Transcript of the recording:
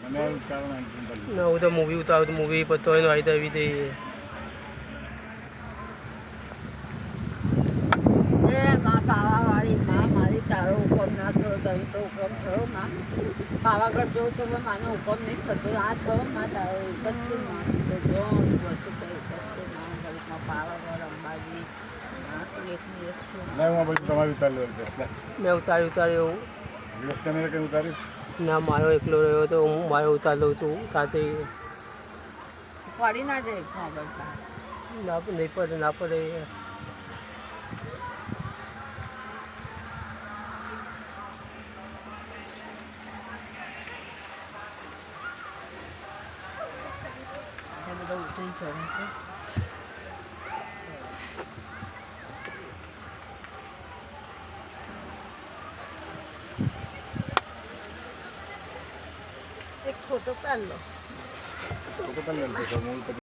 ના હું તો મૂવી ઉતારું તો મૂવી પતો હોય આવી તો એવી થઈ પાવાવાળી માં મારી તારો હુકમ ના થયો તઈ તો હુકમ થયો માં પાવાગઢ જવું તો માનો હુકમ નહીં થતો આ થયો માં તારો એક જ છે માં તો જો વસ્તુ તો એક જ છે માં ઘરમાં પાવાગઢ અંબાજી મેં ઉતાર્યું ના મારો એકલો રહ્યો તો હું મારો ઉતારેલો હતું સાથે પડી ના જાય ખબર ના નહીં પડે ના પડે બધા ઉતરી ચડે છે એક ફોટો પાડ લો